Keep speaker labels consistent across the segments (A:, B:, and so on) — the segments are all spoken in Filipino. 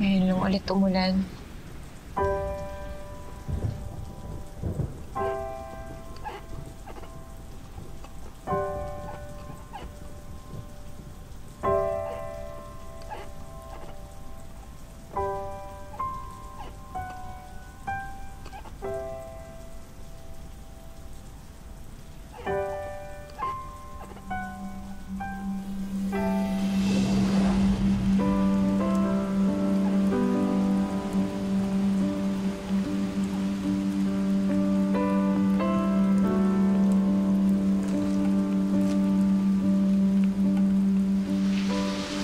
A: Ngayon lang ulit umulan.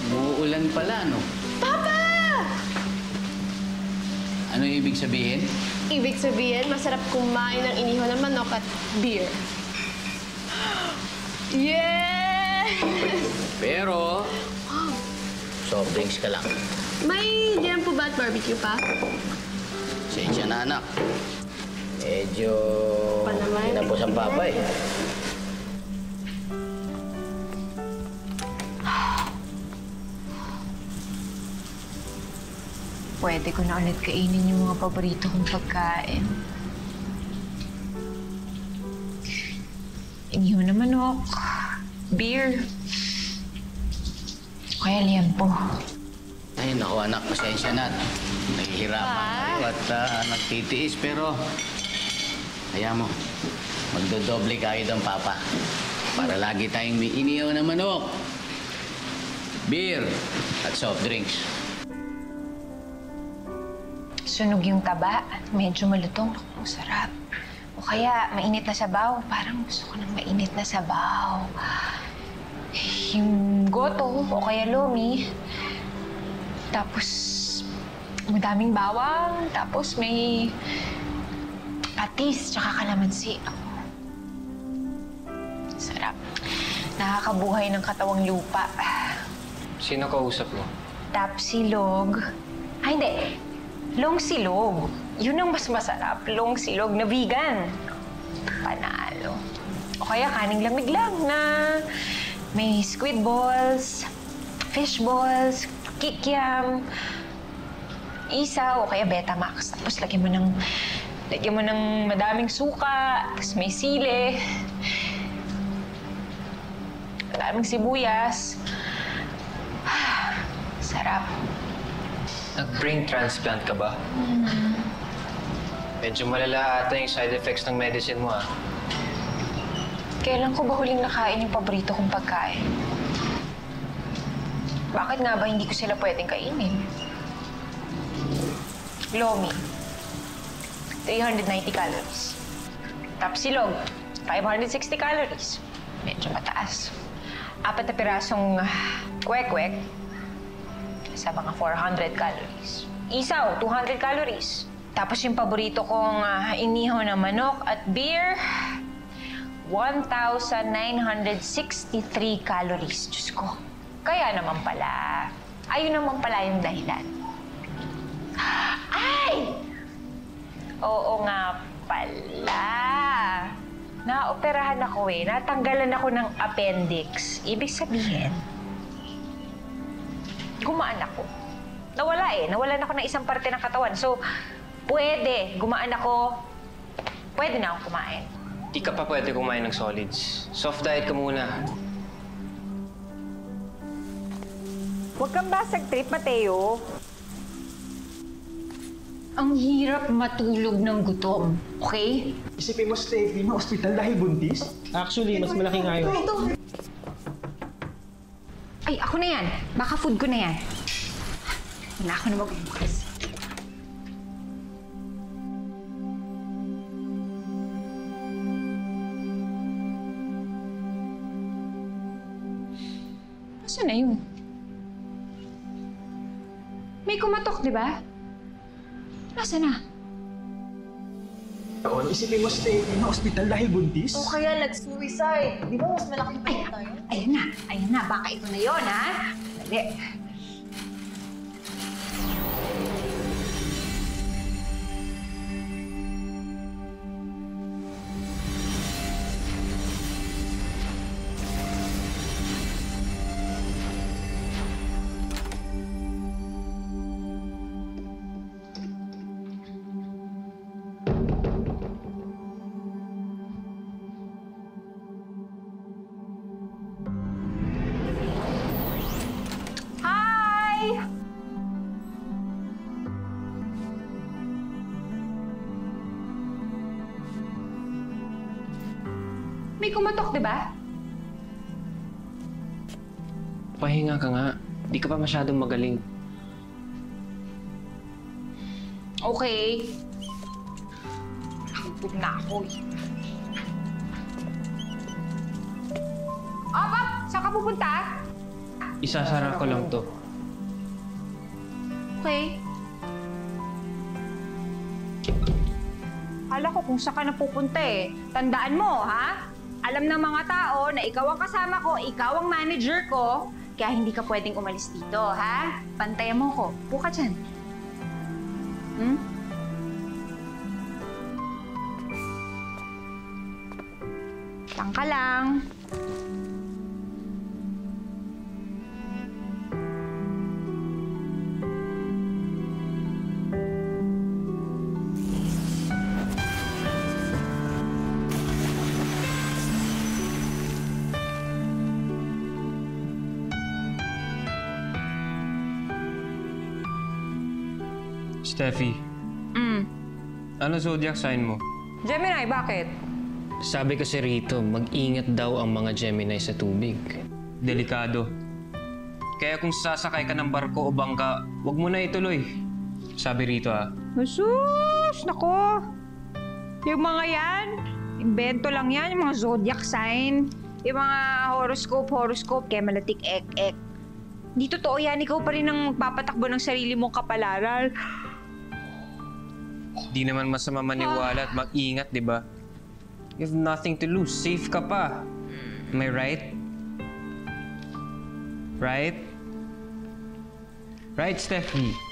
B: Umuulan pala, no?
C: Papa!
B: Ano ibig sabihin?
C: Ibig sabihin, masarap kumain ng inihaw ng manok at beer. Yeah!
B: Pero, soft drinks ka lang.
C: May diyan po ba at barbecue pa?
B: Sensya na, anak. Medyo
C: Pa naman.
B: hinapos ang papa eh.
A: Pwede ko na ulit kainin yung mga paborito kong pagkain. Inihaw na manok, beer, kaya liempo.
B: Ay, naku anak, pasensya na. Nahihirapan tayo at nagtitiis, pero kaya mo, magdodoble kayo ng papa. Para lagi tayong may inihaw na manok, beer, at soft drinks.
A: Sunog yung taba, medyo malutong. Ang sarap. O kaya, mainit na sabaw. Parang gusto ko ng mainit na sabaw. Yung goto, o kaya lomi. Tapos, madaming bawang. Tapos may patis, tsaka kalamansi. Sarap. Nakakabuhay ng katawang lupa.
D: Sino kausap mo?
A: Tapsilog. Ay, hindi. Long-silog. Yun ang mas masarap. Long-silog na vegan. Panalo. O kaya kaning lamig lang na may squid balls, fish balls, kikiam, isaw, o kaya Betamax. Tapos lagyan mo ng madaming suka, tapos may sili, madaming sibuyas. Sarap.
D: Nag-brain transplant ka ba? Medyo malala ata yung side effects ng medicine mo, ah.
A: Kailan ko ba huling nakain yung paborito kong pagkain? Bakit nga ba hindi ko sila pwedeng kainin? Lomi, 390 calories. Tapsilog, 560 calories. Medyo mataas. 4 na pirasong kwek-kwek sa mga 400 calories. Isaw, 200 calories. Tapos yung paborito kong inihaw na manok at beer, 1,963 calories. Diyos ko. Kaya naman pala. Ayun naman pala yung dahilan. Ay! Oo nga pala. Naoperahan ako eh. Natanggalan ako ng appendix. Ibig sabihin, gumaan ako. Nawala eh. Nawalan ako ng isang parte ng katawan. So, pwede. Gumaan ako. Pwede na akong kumain.
D: Di ka pa pwede kumain ng solids. Soft diet ka muna.
A: Huwag kang basag trip, Mateo. Ang hirap matulog ng gutom, okay?
E: Isipin mo, Steffi, ma-hospital dahil buntis?
F: Actually, mas malaki nga yun.
A: Ay, ako na yan. Baka food ko na yan. Wala ako na magbukas. Nasaan na yun? May kumatok, di ba? Nasaan na?
E: Taon, isipin mo, Steffi, ma-hospital dahil buntis?
G: O kaya nag-suicide. Di ba mas malaki pa tayo?
A: Ayan na. Ayan na. Baka ito na yun, ha? Dali. May kumatok, di ba?
D: Pahinga ka nga. Di ka pa masyadong magaling.
A: Okay. Nakubog na ako eh. Pop! Saan ka pupunta?
D: Isasara ko lang to.
A: Okay. Kala ko kung saan ka na pupunta eh. Tandaan mo, ha? Alam ng mga tao na ikaw ang kasama ko, ikaw ang manager ko, kaya hindi ka pwedeng umalis dito, ha? Bantayan mo ko. Buka dyan. Hmm? Lang ka lang.
D: Steffi, ano zodiac sign mo?
A: Gemini, bakit?
D: Sabi kasi rito, mag-ingat daw ang mga Gemini sa tubig. Delikado. Kaya kung sasakay ka ng barko o bangka, huwag mo na ituloy. Sabi rito
A: Sus! Nako! Yung mga yan, invento lang yan, yung mga zodiac sign. Yung mga horoscope, kaya malatik ek-ek. Hindi totoo yan, ikaw pa rin ang magpapatakbo ng sarili mong kapalaran.
D: di naman masama maniwala at mag-ingat, di ba? You have nothing to lose. Safe ka pa. Am I right? Right? Right, Steffi?